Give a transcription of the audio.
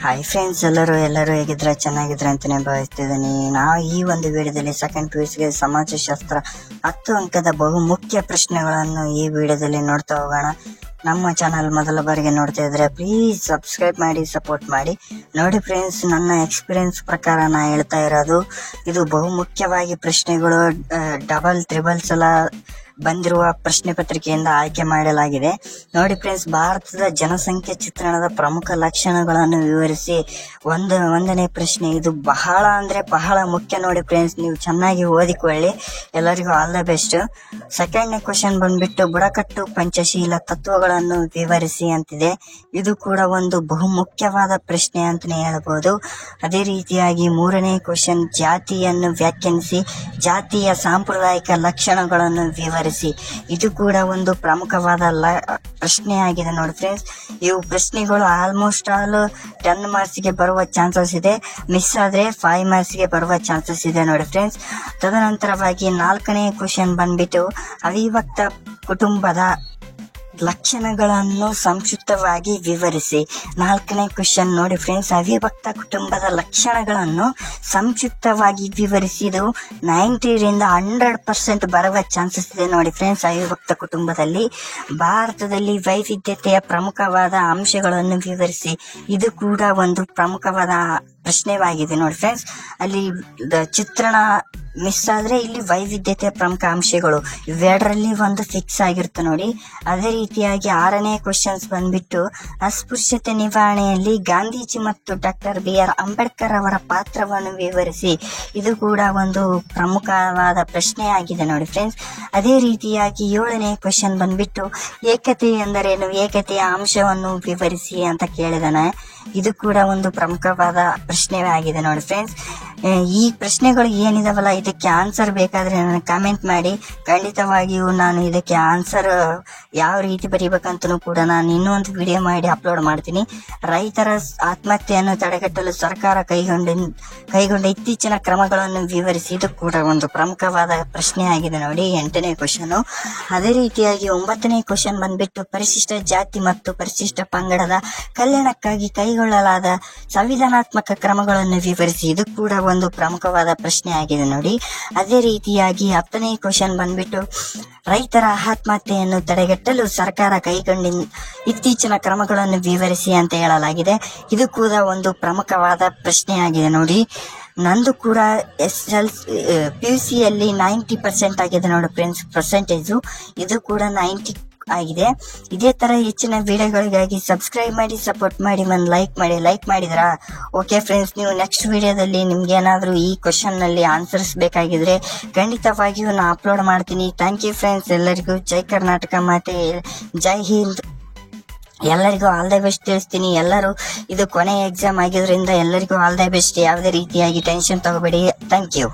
Hi friends, ಎಲ್ಲರೂ ಹೇಗಿದ್ರೆ ಚೆನ್ನಾಗಿದ್ರೆ ಅಂತಾನೆ ಭಾವಿಸ್ತಿದ್ದೀನಿ. ನಾವು ಈ ಒಂದು ವಿಡಿಯೋದಲ್ಲಿ ಸೆಕೆಂಡ್ PUC ಸಮಾಜಶಾಸ್ತ್ರ 10 ಅಂಕದ ಬಹು ಮುಖ್ಯ ಪ್ರಶ್ನೆಗಳನ್ನು ಈ ವಿಡಿಯೋದಲ್ಲಿ ನೋಡ್ತಾ ಹೋಗೋಣ. ನಮ್ಮ ಚಾನಲ್ ಮೊದಲ ಬಾರಿಗೆ ನೋಡ್ತಾ ಇದ್ರೆ ಪ್ಲೀಸ್ ಸಬ್ಸ್ಕ್ರೈಬ್ ಮಾಡಿ, ಸಪೋರ್ಟ್ ಮಾಡಿ. ನೋಡಿ ಫ್ರೆಂಡ್ಸ್, ನನ್ನ ಎಕ್ಸ್ಪೀರಿಯನ್ಸ್ ಪ್ರಕಾರ ನಾ ಹೇಳ್ತಾ ಇರೋದು, ಇದು ಬಹು ಮುಖ್ಯವಾಗಿ ಪ್ರಶ್ನೆಗಳು ಡಬಲ್ ತ್ರಿಬಲ್ ಸಲ ಬಂದಿರುವ ಪ್ರಶ್ನೆ ಪತ್ರಿಕೆಯಿಂದ ಆಯ್ಕೆ ಮಾಡಲಾಗಿದೆ. ನೋಡಿ ಫ್ರೆಂಡ್ಸ್, ಭಾರತದ ಜನಸಂಖ್ಯೆ ಚಿತ್ರಣದ ಪ್ರಮುಖ ಲಕ್ಷಣಗಳನ್ನು ವಿವರಿಸಿ ಒಂದನೇ ಪ್ರಶ್ನೆ. ಇದು ಬಹಳ ಮುಖ್ಯ. ನೋಡಿ ಫ್ರೆಂಡ್ಸ್, ನೀವು ಚೆನ್ನಾಗಿ ಓದಿಕೊಳ್ಳಿ. ಎಲ್ಲರಿಗೂ ಆಲ್ ದ ಬೆಸ್ಟ್. ಸೆಕೆಂಡ್ನೇ ಕ್ವಶನ್ ಬಂದ್ಬಿಟ್ಟು ಬುಡಕಟ್ಟು ಪಂಚಶೀಲ ತತ್ವಗಳನ್ನು ವಿವರಿಸಿ ಅಂತಿದೆ. ಇದು ಕೂಡ ಒಂದು ಬಹುಮುಖ್ಯವಾದ ಪ್ರಶ್ನೆ ಅಂತಾನೆ ಹೇಳ್ಬೋದು. ಅದೇ ರೀತಿಯಾಗಿ ಮೂರನೇ ಕ್ವಶನ್ ಜಾತಿಯನ್ನು ವ್ಯಾಖ್ಯಾನಿಸಿ, ಜಾತಿಯ ಸಾಂಪ್ರದಾಯಿಕ ಲಕ್ಷಣಗಳನ್ನು ವಿವರಿಸಿ. ಇದು ಕೂಡ ಒಂದು ಪ್ರಮುಖವಾದ ಪ್ರಶ್ನೆ ಆಗಿದೆ. ನೋಡಿ ಫ್ರೆಂಡ್ಸ್, ಇವು ಪ್ರಶ್ನೆಗಳು ಆಲ್ಮೋಸ್ಟ್ ಆಲ್ 10 ಮಾರ್ಕ್ಸ್ಗೆ ಬರುವ ಚಾನ್ಸಸ್ ಇದೆ. ಮಿಸ್ ಆದ್ರೆ 5 ಮಾರ್ಕ್ಸ್ಗೆ ಬರುವ ಚಾನ್ಸಸ್ ಇದೆ. ನೋಡಿ ಫ್ರೆಂಡ್ಸ್, ತದನಂತರವಾಗಿ 4ನೇ ಕ್ವಶನ್ ಬಂದ್ಬಿಟ್ಟು ಅವಿಭಕ್ತ ಕುಟುಂಬದ ಲಕ್ಷಣಗಳನ್ನು ಸಂಕ್ಷಿಪ್ತವಾಗಿ ವಿವರಿಸಿ. 4ನೇ ಕ್ವಶನ್ ನೋಡಿ ಫ್ರೆಂಡ್ಸ್, ಅವಿಭಕ್ತ ಕುಟುಂಬದ ಲಕ್ಷಣಗಳನ್ನು ಸಂಕ್ಷಿಪ್ತವಾಗಿ ವಿವರಿಸಿದು 90ರಿಂದ 100% ಬರುವ ಚಾನ್ಸಸ್ ಇದೆ. ನೋಡಿ ಫ್ರೆಂಡ್ಸ್, ಅವಿಭಕ್ತ ಕುಟುಂಬದಲ್ಲಿ ಭಾರತದಲ್ಲಿ ವೈವಿಧ್ಯತೆಯ ಪ್ರಮುಖವಾದ ಅಂಶಗಳನ್ನು ವಿವರಿಸಿ. ಇದು ಕೂಡ ಒಂದು ಪ್ರಮುಖವಾದ ಪ್ರಶ್ನೆವಾಗಿದೆ. ನೋಡಿ ಫ್ರೆಂಡ್ಸ್, ಅಲ್ಲಿ ಚಿತ್ರಣ ಮಿಸ್ ಆದ್ರೆ ಇಲ್ಲಿ ವೈವಿಧ್ಯತೆಯ ಪ್ರಮುಖ ಅಂಶಗಳು ಇವೆರಡರಲ್ಲಿ ಒಂದು ಫಿಕ್ಸ್ ಆಗಿರುತ್ತೆ ನೋಡಿ. ಅದೇ ರೀತಿಯಾಗಿ 6ನೇ ಕ್ವಶನ್ಸ್ ಬಂದ್ಬಿಟ್ಟು ಅಸ್ಪೃಶ್ಯತೆ ನಿವಾರಣೆಯಲ್ಲಿ ಗಾಂಧೀಜಿ ಮತ್ತು ಡಾಕ್ಟರ್ BR ಅಂಬೇಡ್ಕರ್ ಅವರ ಪಾತ್ರವನ್ನು ವಿವರಿಸಿ. ಇದು ಕೂಡ ಒಂದು ಪ್ರಮುಖವಾದ ಪ್ರಶ್ನೆ ಆಗಿದೆ. ನೋಡಿ ಫ್ರೆಂಡ್ಸ್, ಅದೇ ರೀತಿಯಾಗಿ 7ನೇ ಕ್ವಶನ್ ಬಂದ್ಬಿಟ್ಟು ಏಕತೆ ಎಂದರೇನು, ಏಕತೆಯ ಅಂಶವನ್ನು ವಿವರಿಸಿ ಅಂತ ಕೇಳಿದಾನೆ. ಇದು ಕೂಡ ಒಂದು ಪ್ರಮುಖವಾದ ಪ್ರಶ್ನೆ ಆಗಿದೆ. ನೋಡಿ ಫ್ರೆಂಡ್ಸ್, ಈ ಪ್ರಶ್ನೆಗಳು ಏನಿದಾವಲ್ಲ, ಇದಕ್ಕೆ ಆನ್ಸರ್ ಬೇಕಾದ್ರೆ ನನಗೆ ಕಾಮೆಂಟ್ ಮಾಡಿ. ಖಂಡಿತವಾಗಿಯೂ ನಾನು ಇದಕ್ಕೆ ಆನ್ಸರ್ ಯಾವ ರೀತಿ ಬರೀಬೇಕಂತನೂ ಕೂಡ ನಾನು ಇನ್ನೊಂದು ವಿಡಿಯೋ ಮಾಡಿ ಅಪ್ಲೋಡ್ ಮಾಡ್ತೀನಿ. ರೈತರ ಆತ್ಮಹತ್ಯೆಯನ್ನು ತಡೆಗಟ್ಟಲು ಸರ್ಕಾರ ಕೈಗೊಂಡ ಇತ್ತೀಚಿನ ಕ್ರಮಗಳನ್ನು ವಿವರಿಸಿ. ಇದು ಕೂಡ ಒಂದು ಪ್ರಮುಖವಾದ ಪ್ರಶ್ನೆ ಆಗಿದೆ ನೋಡಿ, 8ನೇ ಕ್ವಶನ್. ಅದೇ ರೀತಿಯಾಗಿ 9ನೇ ಕ್ವಶನ್ ಬಂದ್ಬಿಟ್ಟು ಪರಿಶಿಷ್ಟ ಜಾತಿ ಮತ್ತು ಪರಿಶಿಷ್ಟ ಪಂಗಡದ ಕಲ್ಯಾಣಕ್ಕಾಗಿ ಕೈಗೊಳ್ಳಲಾದ ಸಂವಿಧಾನಾತ್ಮಕ ಕ್ರಮಗಳನ್ನು ವಿವರಿಸಿ. ಇದು ಕೂಡ ಒಂದು ಪ್ರಮುಖವಾದ ಪ್ರಶ್ನೆ ಆಗಿದೆ ನೋಡಿ. ಅದೇ ರೀತಿಯಾಗಿ 10ನೇ ಕ್ವಶನ್ ಬಂದ್ಬಿಟ್ಟು ರೈತರ ಆತ್ಮಹತ್ಯೆಯನ್ನು ತಡೆಗಟ್ಟಲು ಸರ್ಕಾರ ಕೈಗೊಂಡ ಇತ್ತೀಚಿನ ಕ್ರಮಗಳನ್ನು ವಿವರಿಸಿ ಅಂತ ಹೇಳಲಾಗಿದೆ. ಇದು ಕೂಡ ಒಂದು ಪ್ರಮುಖವಾದ ಪ್ರಶ್ನೆ ಆಗಿದೆ ನೋಡಿ. ನಂದು ಕೂಡ PUCಯಲ್ಲಿ 90% ಆಗಿದೆ ನೋಡಿ ಫ್ರೆಂಡ್ಸ್, ಪರ್ಸೆಂಟೇಜು. ಇದು ಕೂಡ 90 ಆಗಿದೆ. ಇದೇ ತರ ಹೆಚ್ಚಿನ ವಿಡಿಯೋಗಳಿಗಾಗಿ ಸಬ್ಸ್ಕ್ರೈಬ್ ಮಾಡಿ, ಸಪೋರ್ಟ್ ಮಾಡಿ, ಒಂದು ಲೈಕ್ ಮಾಡಿದ್ರ ಓಕೆ ಫ್ರೆಂಡ್ಸ್. ನೀವು ನೆಕ್ಸ್ಟ್ ವಿಡಿಯೋದಲ್ಲಿ ನಿಮ್ಗೆ ಏನಾದ್ರು ಈ ಕ್ವಶನ್ ನಲ್ಲಿ ಆನ್ಸರ್ಸ್ ಬೇಕಾಗಿದ್ರೆ ಖಂಡಿತವಾಗಿಯೂ ನಾ ಅಪ್ಲೋಡ್ ಮಾಡ್ತೀನಿ. Thank you friends. ಎಲ್ಲರಿಗೂ ಜೈ ಕರ್ನಾಟಕ ಮಾತೆ, ಜೈ ಹಿಂದ್. ಎಲ್ಲರಿಗೂ ಆಲ್ ದ ಬೆಸ್ಟ್ ತಿಳಿಸ್ತೀನಿ. ಎಲ್ಲರೂ ಇದು ಕೊನೆಯ ಎಕ್ಸಾಮ್ ಆಗಿದ್ರಿಂದ ಎಲ್ಲರಿಗೂ ಆಲ್ ದ ಬೆಸ್ಟ್. ಯಾವುದೇ ರೀತಿಯಾಗಿ ಟೆನ್ಷನ್ ತಗೋಬೇಡಿ. Thank you.